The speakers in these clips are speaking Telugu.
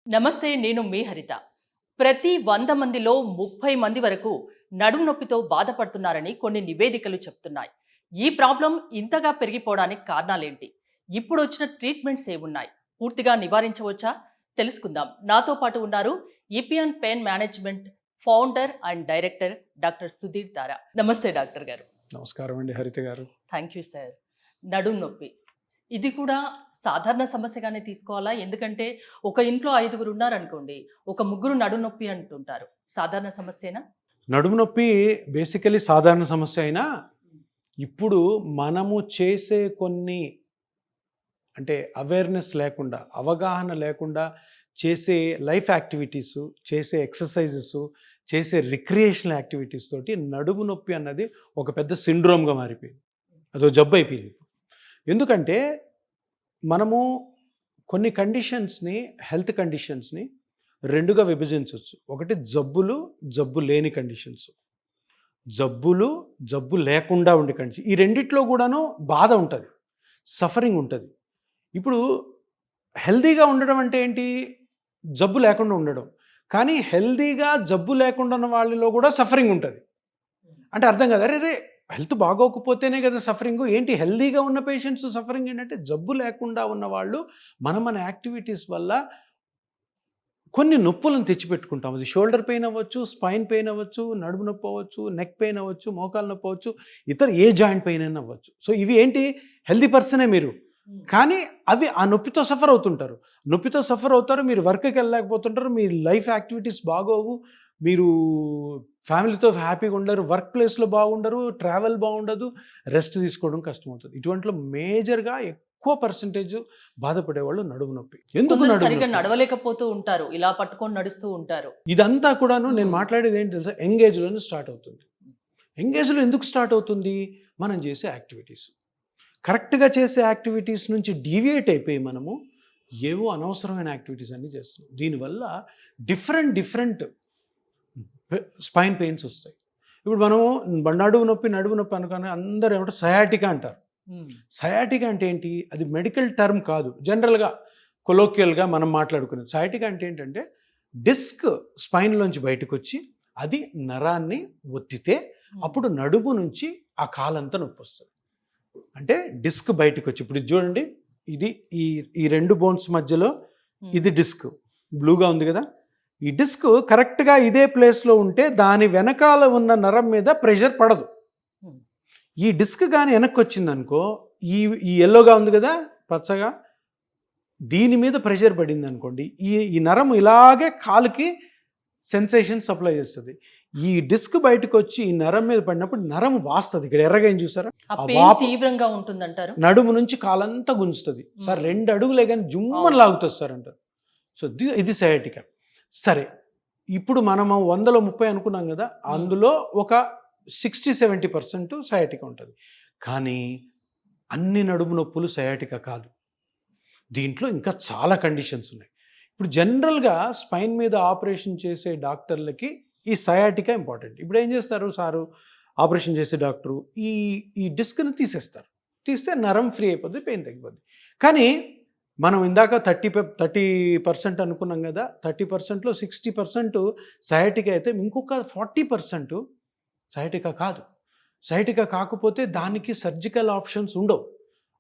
నమస్తే, నేను మీ హరిత. ప్రతి 100 మందిలో 30 మంది వరకు నడుము నొప్పితో బాధపడుతున్నారని కొన్ని నివేదికలు చెప్తున్నాయి. ఈ ప్రాబ్లం ఇంతగా పెరిగిపోవడానికి కారణాలేంటి? ఇప్పుడు వచ్చిన ట్రీట్మెంట్స్ ఏమున్నాయి? పూర్తిగా నివారించవచ్చా? తెలుసుకుందాం. నాతో పాటు ఉన్నారు EPN pain management founder and director doctor Sudheer Tara. నమస్తే డాక్టర్ గారు. నమస్కారం అండి హరిత గారు. Thank you sir. నడుము నొప్పి ఇది కూడా సాధారణ సమస్యగానే తీసుకోవాలా? ఎందుకంటే ఒక ఇంట్లో 5గురు ఉన్నారనుకోండి, ఒక ముగ్గురు నడుము నొప్పి అంటుంటారు. సాధారణ సమస్యేనా? నడుము నొప్పి బేసికలీ సాధారణ సమస్య అయినా ఇప్పుడు మనము చేసే కొన్ని అంటే అవేర్నెస్ లేకుండా, అవగాహన లేకుండా చేసే లైఫ్ యాక్టివిటీస్, చేసే ఎక్సర్సైజెస్, చేసే రిక్రియేషనల్ యాక్టివిటీస్ తోటి నడుము నొప్పి అన్నది ఒక పెద్ద సిండ్రోమ్గా మారిపోయింది. అదో జబ్బు అయిపోయింది. ఎందుకంటే మనము కొన్ని కండిషన్స్ని, హెల్త్ కండిషన్స్ని రెండుగా విభజించవచ్చు. ఒకటి జబ్బులు, జబ్బు లేని కండిషన్స్. జబ్బులు, జబ్బు లేకుండా ఉండే కండిషన్. ఈ రెండిట్లో కూడాను బాధ ఉంటుంది, సఫరింగ్ ఉంటుంది. ఇప్పుడు హెల్దీగా ఉండడం అంటే ఏంటి? జబ్బు లేకుండా ఉండడం. కానీ హెల్దీగా జబ్బు లేకుండా ఉన్న వాళ్ళలో కూడా సఫరింగ్ ఉంటుంది. అంటే అర్థం కదా, అరే హెల్త్ బాగోకపోతేనే కదా సఫరింగ్. ఏంటి హెల్దీగా ఉన్న పేషెంట్స్ సఫరింగ్ ఏంటంటే జబ్బు లేకుండా ఉన్న వాళ్ళు మన యాక్టివిటీస్ వల్ల కొన్ని నొప్పులను తెచ్చిపెట్టుకుంటాం. అది షోల్డర్ పెయిన్ అవ్వచ్చు, స్పైన్ పెయిన్ అవ్వచ్చు, నడుము నొప్పి అవ్వచ్చు, నెక్ పెయిన్ అవ్వచ్చు, మోకాలు నొప్పి అవ్వచ్చు, ఇతర ఏ జాయింట్ పెయిన్ అయినా అవ్వచ్చు. సో ఇవి ఏంటి, హెల్దీ పర్సనే మీరు, కానీ అవి ఆ నొప్పితో సఫర్ అవుతుంటారు. నొప్పితో సఫర్ అవుతారు, మీరు వర్క్కి వెళ్ళలేకపోతుంటారు, మీ లైఫ్ యాక్టివిటీస్ బాగోవు, మీరు ఫ్యామిలీతో హ్యాపీగా ఉండరు, వర్క్ ప్లేస్లో బాగుండరు, ట్రావెల్ బాగుండదు, రెస్ట్ తీసుకోవడం కష్టమవుతుంది. ఇటువంటిలో మేజర్గా ఎక్కువ పర్సంటేజ్ బాధపడేవాళ్ళు నడుము నొప్పి. ఎందుకు సరిగ్గా నడవలేకపోతూ ఉంటారు, ఇలా పట్టుకొని నడుస్తూ ఉంటారు. ఇదంతా కూడాను నేను మాట్లాడేది ఏంటి తెలుసా, ఎంగేజ్లోనే స్టార్ట్ అవుతుంది. ఎంగేజ్లో ఎందుకు స్టార్ట్ అవుతుంది? మనం చేసే యాక్టివిటీస్, కరెక్ట్గా చేసే యాక్టివిటీస్ నుంచి డీవియేట్ అయిపోయి మనము ఏవో అనవసరమైన యాక్టివిటీస్ అన్నీ చేస్తున్నాం. దీనివల్ల డిఫరెంట్ స్పైన్ పెయిన్స్ వస్తాయి. ఇప్పుడు మనము నడుము నొప్పి అనుకుని అందరూ ఏమంటారు, సయాటికా అంటారు. సయాటికా అంటే ఏంటి? అది మెడికల్ టర్మ్ కాదు, జనరల్గా కొలోక్యల్గా మనం మాట్లాడుకునేది. సయాటికా అంటే ఏంటంటే డిస్క్ స్పైన్లోంచి బయటకు వచ్చి అది నరాన్ని ఒత్తితే అప్పుడు నడుము నుంచి ఆ కాలంతా నొప్పి వస్తుంది. అంటే డిస్క్ బయటకు వచ్చి, ఇప్పుడు చూడండి, ఇది ఈ రెండు బోన్స్ మధ్యలో ఇది డిస్క్ బ్లూగా ఉంది కదా, ఈ డిస్క్ కరెక్ట్గా ఇదే ప్లేస్లో ఉంటే దాని వెనకాల ఉన్న నరం మీద ప్రెషర్ పడదు. ఈ డిస్క్ కానీ వెనక్కి వచ్చిందనుకో, ఈ ఎల్లోగా ఉంది కదా పచ్చగా, దీని మీద ప్రెషర్ పడింది అనుకోండి, ఈ నరం ఇలాగే కాలుకి సెన్సేషన్ సప్లై చేస్తుంది. ఈ డిస్క్ బయటకు వచ్చి ఈ నరం మీద పడినప్పుడు నరం వాస్తుంది. ఇక్కడ ఎర్రగా ఏం చూసారా, తీవ్రంగా ఉంటుందంటారు. నడుము నుంచి కాలంతా గుంజుతుంది సార్, 2 అడుగులే కానీ జుమ్మని లాగుతుంది సార్ అంటారు. సో ఇది సయాటికా. సరే, ఇప్పుడు మనము 100లో 30 అనుకున్నాం కదా, అందులో ఒక 60-70% సయాటికా ఉంటుంది. కానీ అన్ని నడుము నొప్పులు సయాటికా కాదు, దీంట్లో ఇంకా చాలా కండిషన్స్ ఉన్నాయి. ఇప్పుడు జనరల్గా స్పైన్ మీద ఆపరేషన్ చేసే డాక్టర్లకి ఈ సయాటికా ఇంపార్టెంట్. ఇప్పుడు ఏం చేస్తారు సారు, ఆపరేషన్ చేసే డాక్టరు ఈ డిస్క్ని తీసేస్తారు. తీస్తే నరం ఫ్రీ అయిపోద్ది, పెయిన్ తగ్గిపోద్ది. కానీ మనం ఇందాక 30% అనుకున్నాం కదా, 30%లో 60% సయాటికా అయితే ఇంకొక 40% సయాటికా కాదు. సయాటికా కాకపోతే దానికి సర్జికల్ ఆప్షన్స్ ఉండవు.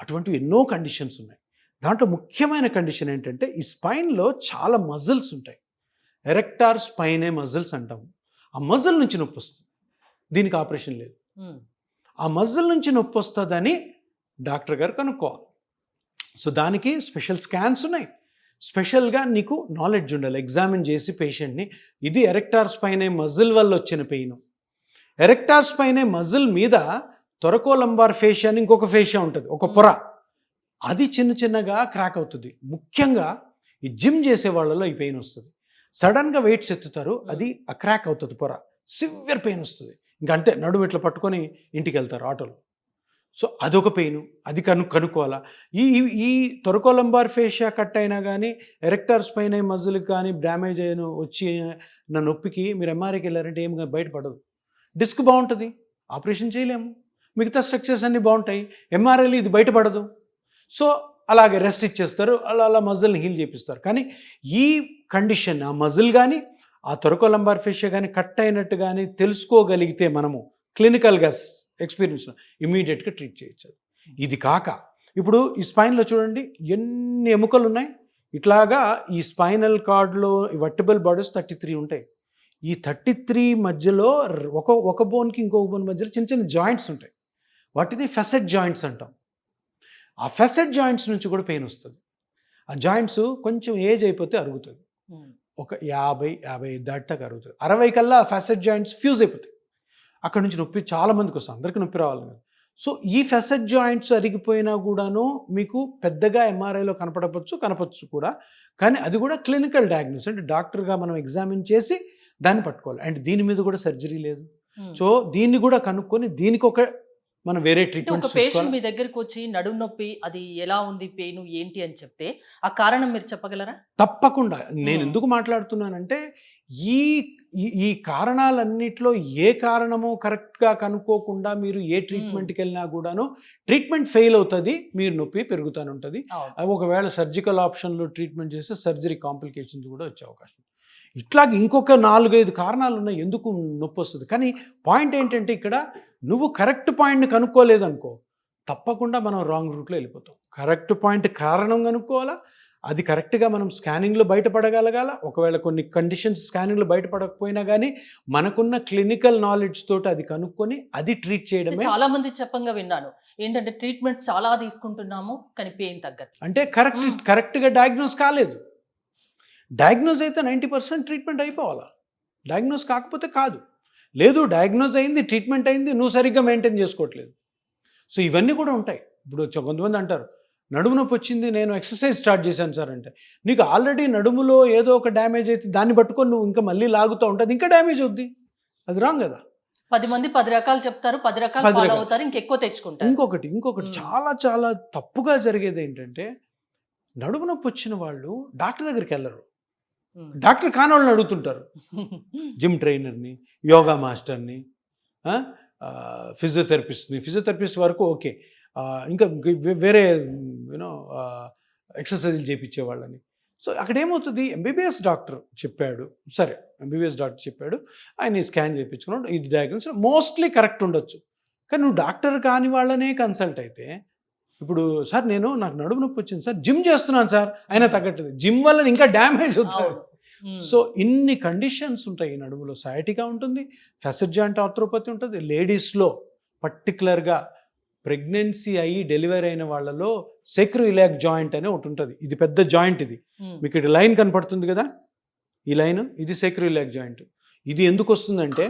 అటువంటివి ఎన్నో కండిషన్స్ ఉన్నాయి. దాంట్లో ముఖ్యమైన కండిషన్ ఏంటంటే, ఈ స్పైన్లో చాలా మజిల్స్ ఉంటాయి. ఎరెక్టార్ స్పైనే మజిల్స్ అంటాము. ఆ మజిల్ నుంచి నొప్పి వస్తుంది, దీనికి ఆపరేషన్ లేదు. ఆ మజిల్ నుంచి నొప్పి వస్తుందని డాక్టర్ గారు కనుక్కోవాలి. సో దానికి స్పెషల్ స్కాన్స్ ఉన్నాయి. స్పెషల్గా నీకు నాలెడ్జ్ ఉండాలి, ఎగ్జామిన్ చేసి పేషెంట్ని, ఇది ఎరెక్టార్ స్పైనే మజిల్ వల్ల వచ్చిన పెయిన్. ఎరెక్టార్ స్పైనే మజిల్ మీద థొరకోలంబార్ ఫేషియా అని ఇంకొక ఫేషియా ఉంటుంది, ఒక పొర, అది చిన్నగా క్రాక్ అవుతుంది. ముఖ్యంగా ఈ జిమ్ చేసే వాళ్ళలో ఈ పెయిన్ వస్తుంది. సడన్గా వెయిట్స్ ఎత్తుతారు, అది ఆ క్రాక్ అవుతుంది పొర, సివియర్ పెయిన్ వస్తుంది. ఇంకంతే, నడుము ఇట్లా పట్టుకొని ఇంటికి వెళ్తారు ఆటోలో. సో అదొక పెయిన్, అది కనుక్కోవాలా. ఈ థొరకోలంబార్ ఫేషియా కట్ అయినా కానీ, ఎరెక్టార్ స్పైన్ మజిల్కి కానీ డ్యామేజ్ అయిన వచ్చి నా నొప్పికి మీరు ఎంఆర్ఐకి వెళ్ళారంటే ఏం బయటపడదు. డిస్క్ బాగుంటుంది, ఆపరేషన్ చేయలేము, మిగతా స్ట్రక్చర్స్ అన్నీ బాగుంటాయి, ఎంఆర్ఐలు ఇది బయటపడదు. సో అలాగే రెస్ట్ ఇచ్చేస్తారు, అలా మజిల్ని హీల్ చేపిస్తారు. కానీ ఈ కండిషన్, ఆ మజిల్ కానీ ఆ తొరకోలంబార్ ఫేషియా కానీ కట్ అయినట్టు కానీ తెలుసుకోగలిగితే మనము క్లినికల్గా ఎక్స్పీరియన్స్లో ఇమీడియట్గా ట్రీట్ చేయొచ్చు. ఇది కాక ఇప్పుడు ఈ స్పైన్లో చూడండి ఎన్ని ఎముకలు ఉన్నాయి. ఇట్లాగా ఈ స్పైనల్ కార్డ్లో వర్టిబుల్ బాడీస్ 33 ఉంటాయి. ఈ 33 మధ్యలో ఒక బోన్కి ఇంకొక బోన్ మధ్యలో చిన్న చిన్న జాయింట్స్ ఉంటాయి. వాటిని ఫెసెట్ జాయింట్స్ అంటాం. ఆ ఫెసెట్ జాయింట్స్ నుంచి కూడా పెయిన్ వస్తుంది. ఆ జాయింట్స్ కొంచెం ఏజ్ అయిపోతే అరుగుతుంది. ఒక 50 దాటాక అరుగుతుంది. 60 కల్లా ఫెసెట్ జాయింట్స్ ఫ్యూజ్ అయిపోతాయి. అక్కడ నుంచి నొప్పి చాలా మందికి వస్తుంది. అందరికీ నొప్పి రావాలి కదా. సో ఈ ఫెసెట్ జాయింట్స్ అరిగిపోయినా కూడాను మీకు పెద్దగా ఎంఆర్ఐలో కనపచ్చు కూడా. కానీ అది కూడా క్లినికల్ డయాగ్నోస్, అంటే డాక్టర్గా మనం ఎగ్జామిన్ చేసి దాన్ని పట్టుకోవాలి. అండ్ దీని మీద కూడా సర్జరీ లేదు. సో దీన్ని కూడా కనుక్కొని దీనికి ఒక మనం వేరే ట్రీట్మెంట్. ఒక పేషెంట్ మీ దగ్గరికి వచ్చి నడుము నొప్పి అది ఎలా ఉంది, పెయిన్ ఏంటి అని చెప్తే ఆ కారణం మీరు చెప్పగలరా? తప్పకుండా. నేను ఎందుకు మాట్లాడుతున్నానంటే ఈ కారణాలన్నిట్లో ఏ కారణమో కరెక్ట్గా కనుక్కోకుండా మీరు ఏ ట్రీట్మెంట్కి వెళ్ళినా కూడాను ట్రీట్మెంట్ ఫెయిల్ అవుతుంది, మీరు నొప్పి పెరుగుతూనే ఉంటుంది. ఒకవేళ సర్జికల్ ఆప్షన్లో ట్రీట్మెంట్ చేస్తే సర్జరీ కాంప్లికేషన్స్ కూడా వచ్చే అవకాశం. ఇట్లాగ ఇంకొక 4-5 కారణాలు ఉన్నాయి ఎందుకు నొప్పి వస్తుంది. కానీ పాయింట్ ఏంటంటే ఇక్కడ నువ్వు కరెక్ట్ పాయింట్ని కనుక్కోలేదనుకో తప్పకుండా మనం రాంగ్ రూట్లో వెళ్ళిపోతాం. కరెక్ట్ పాయింట్ కారణం కనుక్కోవాలా, అది కరెక్ట్గా మనం స్కానింగ్లో బయటపడగలగాల. ఒకవేళ కొన్ని కండిషన్స్ స్కానింగ్లో బయటపడకపోయినా కానీ మనకున్న క్లినికల్ నాలెడ్జ్ తోటి అది కనుక్కొని అది ట్రీట్ చేయడమే. చాలా మంది చెప్పంగా విన్నాను ఏంటంటే ట్రీట్మెంట్ చాలా తీసుకుంటున్నాము కానీ పెయిన్ తగ్గదు అంటే కరెక్ట్గా డయాగ్నోస్ కాలేదు. డయాగ్నోజ్ అయితే 90% ట్రీట్మెంట్ అయిపోవాలా. డయాగ్నోస్ కాకపోతే కాదు. లేదు డయాగ్నోజ్ అయింది, ట్రీట్మెంట్ అయింది, నువ్వు సరిగ్గా మెయింటైన్ చేసుకోవట్లేదు. సో ఇవన్నీ కూడా ఉంటాయి. ఇప్పుడు కొంతమంది అంటారు నడుము నొప్పి వచ్చింది, నేను ఎక్సర్సైజ్ స్టార్ట్ చేశాను సార్ అంటే, నీకు ఆల్రెడీ నడుములో ఏదో ఒక డ్యామేజ్ అయితే దాన్ని పట్టుకొని నువ్వు ఇంకా మళ్ళీ లాగుతూ ఉంటుంది, ఇంకా డ్యామేజ్ అవుద్ది. అది రాంగ్ కదా. 10 మంది 10 రకాలు చెప్తారు, 10 రకాలు ఫాలో అవుతారు, ఇంకెక్కువ తెచ్చుకుంటారు. ఇంకొకటి చాలా చాలా తప్పుగా జరిగేది ఏంటంటే నడుము నొప్పి వచ్చిన వాళ్ళు డాక్టర్ దగ్గరికి వెళ్ళరు. డాక్టర్ కాని వాళ్ళని అడుగుతుంటారు. జిమ్ ట్రైనర్ని, యోగా మాస్టర్ని, ఫిజియోథెరపిస్ట్ వరకు ఓకే, ఇంకా వేరే ఎక్సర్సైజులు చేయించే వాళ్ళని. సో అక్కడ ఏమవుతుంది, ఎంబీబీఎస్ డాక్టర్ చెప్పాడు, సరే ఎంబీబీఎస్ డాక్టర్ చెప్పాడు, ఆయన స్కాన్ చేయించుకున్నాడు, ఇది డయాగ్నోస్ మోస్ట్లీ కరెక్ట్ ఉండొచ్చు. కానీ నువ్వు డాక్టర్ కాని వాళ్ళనే కన్సల్ట్ అయితే, ఇప్పుడు సార్ నాకు నడుము నొప్పి వచ్చింది సార్, జిమ్ చేస్తున్నాను సార్, అయినా తగ్గట్లేదు, జిమ్ వల్ల ఇంకా డ్యామేజ్ అవుతుంది. సో ఇన్ని కండిషన్స్ ఉంటాయి. నడుములో సయాటికా ఉంటుంది, ఫెసెట్ జాయింట్ ఆర్థ్రోపతి ఉంటుంది. లేడీస్లో పర్టికులర్గా ప్రెగ్నెన్సీ అయ్యి డెలివరీ అయిన వాళ్ళలో సెక్రోఇలియాక్ జాయింట్ అనే ఒకటి ఉంటుంది. ఇది పెద్ద జాయింట్. ఇది మీకు ఇక్కడ లైన్ కనపడుతుంది కదా, ఈ లైన్, ఇది సెక్రోఇలియాక్ జాయింట్. ఇది ఎందుకు వస్తుందంటే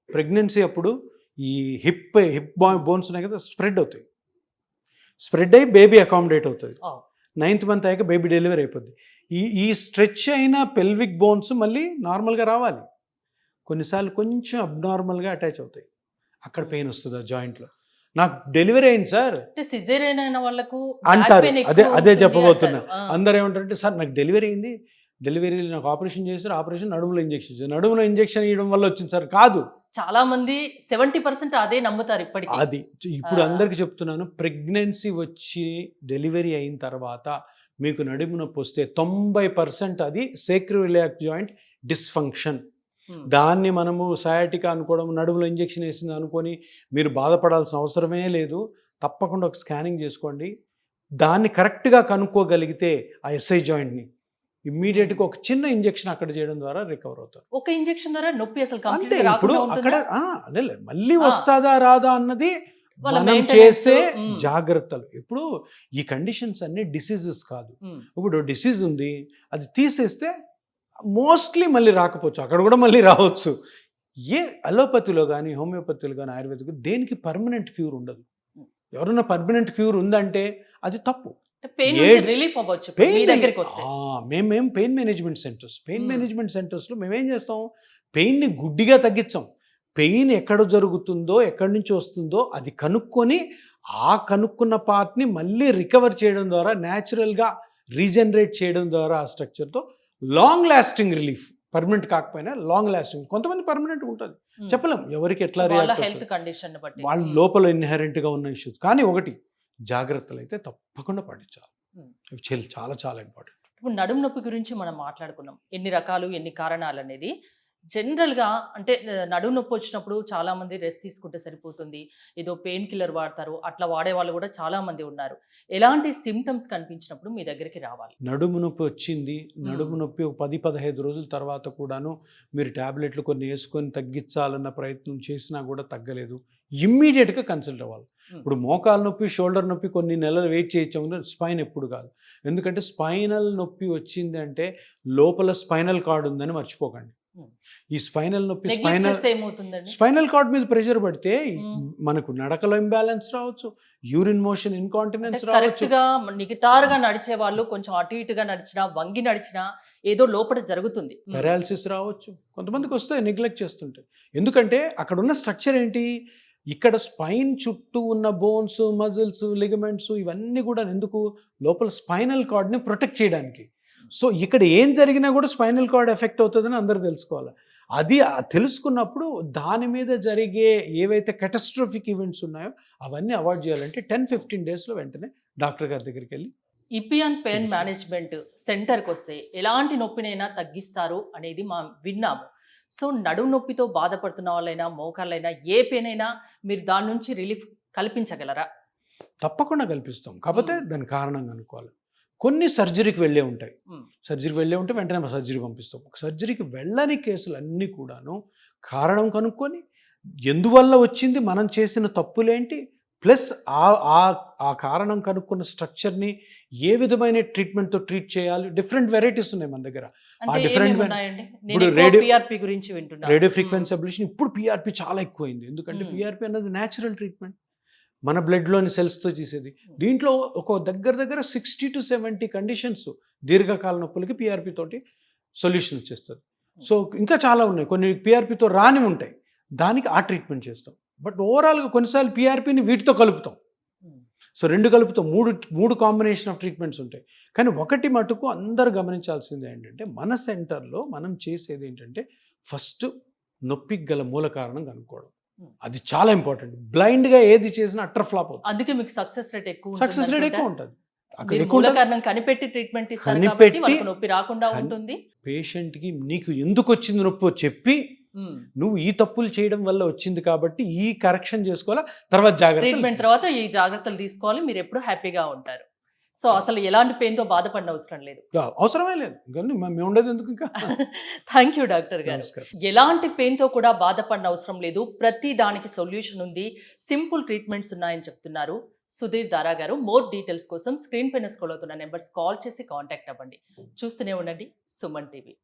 ప్రెగ్నెన్సీ అప్పుడు ఈ హిప్ బోన్స్ ఉన్నాయి కదా, స్ప్రెడ్ అయ్యి బేబీ అకామిడేట్ అవుతుంది. 9th మంత్ అయ్యాక బేబీ డెలివరీ అయిపోద్ది. ఈ స్ట్రెచ్ అయిన పెల్విక్ బోన్స్ మళ్ళీ నార్మల్గా రావాలి, కొన్నిసార్లు కొంచెం అబ్నార్మల్గా అటాచ్ అవుతాయి, అక్కడ పెయిన్ వస్తుంది ఆ జాయింట్లో. నాకు డెలివరీ అయింది సార్ అంటారు. అదే చెప్పబోతున్నా. అందరూ ఏమంటారంటే సార్ నాకు డెలివరీ అయింది, డెలివరీలో నాకు ఆపరేషన్ చేశారు, ఆపరేషన్ నడుములో ఇంజెక్షన్ చేశారు, నడుములో ఇంజెక్షన్ ఇవ్వడం వల్ల వచ్చింది సార్. కాదు, చాలా మంది 70% అదే నమ్ముతారు ఇప్పటికీ. అది ఇప్పుడు అందరికి చెప్తున్నాను, ప్రెగ్నెన్సీ వచ్చి డెలివరీ అయిన తర్వాత మీకు నడుము నొప్పి వస్తే 90% అది సేక్రోఇలియాక్ జాయింట్ డిస్ఫంక్షన్. దాన్ని మనము సయాటికా అనుకోవడం, నడుములో ఇంజెక్షన్ వేసింది అనుకొని మీరు బాధపడాల్సిన అవసరమే లేదు. తప్పకుండా ఒక స్కానింగ్ చేసుకోండి. దాన్ని కరెక్ట్గా కనుక్కోగలిగితే ఆ ఎస్ఐ జాయింట్ని ఇమ్మీడియట్గా ఒక చిన్న ఇంజెక్షన్ అక్కడ చేయడం ద్వారా రికవర్ అవుతారు. ఒక ఇంజెక్షన్ ద్వారా నొప్పి అసలు అంటే ఇప్పుడు అక్కడ మళ్ళీ వస్తుందా రాదా అన్నది మనం చేసే జాగ్రత్తలు. ఇప్పుడు ఈ కండిషన్స్ అన్ని డిసీజెస్ కాదు. ఇప్పుడు డిసీజ్ ఉంది, అది తీసేస్తే మోస్ట్లీ మళ్ళీ రాకపోవచ్చు, అక్కడ కూడా మళ్ళీ రావచ్చు. ఏ అలోపతిలో కానీ హోమియోపతిలో కానీ ఆయుర్వేదిక్ దేనికి పర్మనెంట్ క్యూర్ ఉండదు. ఎవరన్నా పర్మనెంట్ క్యూర్ ఉందంటే అది తప్పు. మేము పెయిన్ మేనేజ్మెంట్ సెంటర్స్లో మేమేం చేస్తాం, పెయిన్ని గుడ్డిగా తగ్గించాం. పెయిన్ ఎక్కడ జరుగుతుందో, ఎక్కడి నుంచి వస్తుందో అది కనుక్కొని ఆ కనుక్కున్న పార్ట్ని మళ్ళీ రికవర్ చేయడం ద్వారా, న్యాచురల్గా రీజనరేట్ చేయడం ద్వారా ఆ స్ట్రక్చర్తో లాంగ్ లాస్టింగ్ రిలీఫ్. పర్మనెంట్ కాకపోయినా లాంగ్ లాస్టింగ్. కొంతమంది పర్మనెంట్ ఉంటుంది, చెప్పలేం ఎవరికి ఎట్లా రియాక్ట్, వాళ్ళ లోపల ఇన్హెరెంట్గా ఉన్న ఇష్యూస్. కానీ ఒకటి జాగ్రత్తలు అయితే తప్పకుండా పాటించాలి, చాలా చాలా ఇంపార్టెంట్. ఇప్పుడు నడుము నొప్పి గురించి మనం మాట్లాడుకున్నాం. ఎన్ని రకాలు, ఎన్ని కారణాలు అనేది. జనరల్‌గా అంటే నడుము నొప్పి వచ్చినప్పుడు చాలామంది రెస్ట్ తీసుకుంటే సరిపోతుంది. ఏదో పెయిన్ కిల్లర్ వాడతారు. అట్లా వాడేవాళ్ళు కూడా చాలామంది ఉన్నారు. ఎలాంటి సింప్టమ్స్ కనిపించినప్పుడు మీ దగ్గరికి రావాలి? నడుము నొప్పి వచ్చింది. హ్మ్. నడుము నొప్పి ఒక 10, 15 రోజుల తర్వాత కూడాను మీరు టాబ్లెట్లు కొన్ని వేసుకొని తగ్గించాలన్న ప్రయత్నం చేసినా కూడా తగ్గలేదు. ఇమ్మీడియట్‌గా కన్సల్ట్ అవ్వాలి. హ్మ్. ఇప్పుడు మోకాలు నొప్పి, షోల్డర్ నొప్పి కొన్ని నెలలు వెయిట్ చేయొచ్చు. స్పైన్ ఎప్పుడు కాదు. ఎందుకంటే స్పైనల్ నొప్పి వచ్చింది అంటే లోపల స్పైనల్ కార్డ్ ఉందని మర్చిపోకండి. హ్మ్. ఈ స్పైనల్ నొప్పి నెగ్లెక్ట్ చేస్తే ఏమవుతుందండి? స్పైనల్ కార్డ్ మీద ప్రెషర్ పడితే హ్మ్. మనకు నడకలో ఇంబ్యాలెన్స్ రావచ్చు, యూరిన్ మోషన్ అంటే ఇన్కాంటినెన్స్ రావచ్చు. కరెక్ట్‌గా నిటారుగా నడిచే వాళ్ళు కొంచెం అటు ఇటుగా నడిచినా, వంగి నడిచినా ఏదో లోపల జరుగుతుంది. హ్మ్. పెరాలసిస్ రావచ్చు. కొంతమందికి వస్తాయి నెగ్లెక్ట్ చేస్తుంటే. ఎందుకంటే అక్కడ ఉన్న స్ట్రక్చర్ ఏంటి? ఇక్కడ స్పైన్ చుట్టూ ఉన్న బోన్స్, మజిల్స్, లిగమెంట్స్ ఇవన్నీ కూడా ఎందుకు? లోపల స్పైనల్ కార్డ్‌ని ప్రొటెక్ట్ చేయడానికి. సో ఇక్కడ ఏం జరిగినా కూడా స్పైనల్ కార్డ్ ఎఫెక్ట్ అవుతుందని అందరూ తెలుసుకోవాలి. అది తెలుసుకున్నప్పుడు దాని మీద జరిగే ఏవైతే కాటాస్ట్రోఫిక్ ఈవెంట్స్ ఉన్నాయో అవన్నీ అవాయిడ్ చేయాలంటే 10-15 డేస్‌లో వెంటనే డాక్టర్ గారి దగ్గరికి వెళ్ళి ఇపియాన్ పెయిన్ చూపించాలి. మేనేజ్మెంట్ సెంటర్‌కి వస్తే ఎలాంటి నొప్పినైనా తగ్గిస్తారు అనేది విన్నాము. సో నడుము నొప్పితో బాధపడుతున్న వాళ్ళైనా, మోకాళ్ళైనా ఏ పెయిన్ అయినా మీరు దాని నుంచి రిలీఫ్ కల్పించగలరా? తప్పకుండా కల్పిస్తాం. కాకపోతే దాని కారణం కనుక్కోవాలి. కొన్ని సర్జరీకి వెళ్ళే ఉంటాయి. హ్మ్. సర్జరీకి వెళ్ళే ఉంటే వెంటనే సర్జరీ పంపిస్తాం. సర్జరీకి వెళ్ళని కేసులు అన్నీ కూడాను కారణం కనుక్కొని ఎందువల్ల వచ్చింది, మనం చేసిన తప్పులేంటి, ప్లస్ ఆ కారణం కనుక్కున్న స్ట్రక్చర్ని ఏ విధమైన ట్రీట్మెంట్తో ట్రీట్ చేయాలి. డిఫరెంట్ వెరైటీస్ ఉన్నాయి మన దగ్గర. అంటే different ఏమేమి way- ఉన్నాయండి? ఇప్పుడు నేను ఎక్కువ పిఆర్పి గురించి వింటున్నాను. రేడియో ఫ్రీక్వెన్సీ అబ్లేషన్ ఇప్పుడు పిఆర్పి చాలా ఎక్కువైంది. ఎందుకంటే Hmm. పిఆర్పి అన్నది న్యాచురల్ ట్రీట్మెంట్, మన బ్లడ్లోని సెల్స్తో చేసేది. దీంట్లో ఒక దగ్గర 60 to 70 కండిషన్స్ దీర్ఘకాల నొప్పులకి పిఆర్పి తోటి సొల్యూషన్ వచ్చేస్తుంది. సో ఇంకా చాలా ఉన్నాయి, కొన్ని పిఆర్పితో రాని ఉంటాయి, దానికి ఆ ట్రీట్మెంట్ చేస్తాం. బట్ ఓవరాల్గా కొన్నిసార్లు పిఆర్పిని వీటితో కలుపుతాం. Hmm. సో రెండు కలుపుతాం, మూడు కాంబినేషన్ ఆఫ్ ట్రీట్మెంట్స్ ఉంటాయి. కానీ ఒకటి మటుకు అందరూ గమనించాల్సింది ఏంటంటే మన సెంటర్లో మనం చేసేది ఏంటంటే ఫస్ట్ నొప్పికి గల మూల కారణం కనుక్కోవడం. అది చాలా ఇంపార్టెంట్. బ్లైండ్గా ఏది చేసినా అట్టర్ ఫ్లాప్ అవుతుంది. అందుకే మీకు సక్సెస్ రేట్ ఎక్కువ సక్సెస్ రేట్ ఎక్కువ ఉంటుంది. అక్కడ మీరు ఎక్కువ మూల ఉంటుంది. కారణం కనిపెట్టి ట్రీట్మెంట్ ఇస్తారు కాబట్టి కనిపెట్టి- వాళ్ళకి నొప్పి రాకుండా ఉంటుంది. పేషెంట్కి నీకు ఎందుకు వచ్చింది నొప్పి చెప్పి Hmm. నువ్వు ఈ తప్పులు చేయడం వల్ల వచ్చింది కాబట్టి ఈ కరెక్షన్ చేసుకోవాలా, తర్వాత జాగ్రత్త ట్రీట్మెంట్ తర్వాత ఈ జాగ్రత్తలు తీసుకోవాలి. మీరు ఎప్పుడు హ్యాపీగా ఉంటారు. సో అసలు ఎలాంటి పెయిన్ తో బాధపడిన అవసరం లేదు. అవసరమే లేదు. కానీ మేము ఉండేది ఎందుకు ఇంకా. థ్యాంక్ యూ డాక్టర్ గారు. నమస్కారం. ఎలాంటి పెయిన్ తో కూడా బాధపడిన అవసరం లేదు. ప్రతి దానికి సొల్యూషన్ ఉంది. సింపుల్ ట్రీట్మెంట్స్ ఉన్నాయని చెప్తున్నారు సుధీర్ దారా గారు. మోర్ డీటెయిల్స్ కోసం స్క్రీన్ పైన స్క్రోల్ అవుతున్న నెంబర్స్ కాల్ చేసి కాంటాక్ట్ అవ్వండి. చూస్తూనే ఉండండి సుమన్ టీవీ.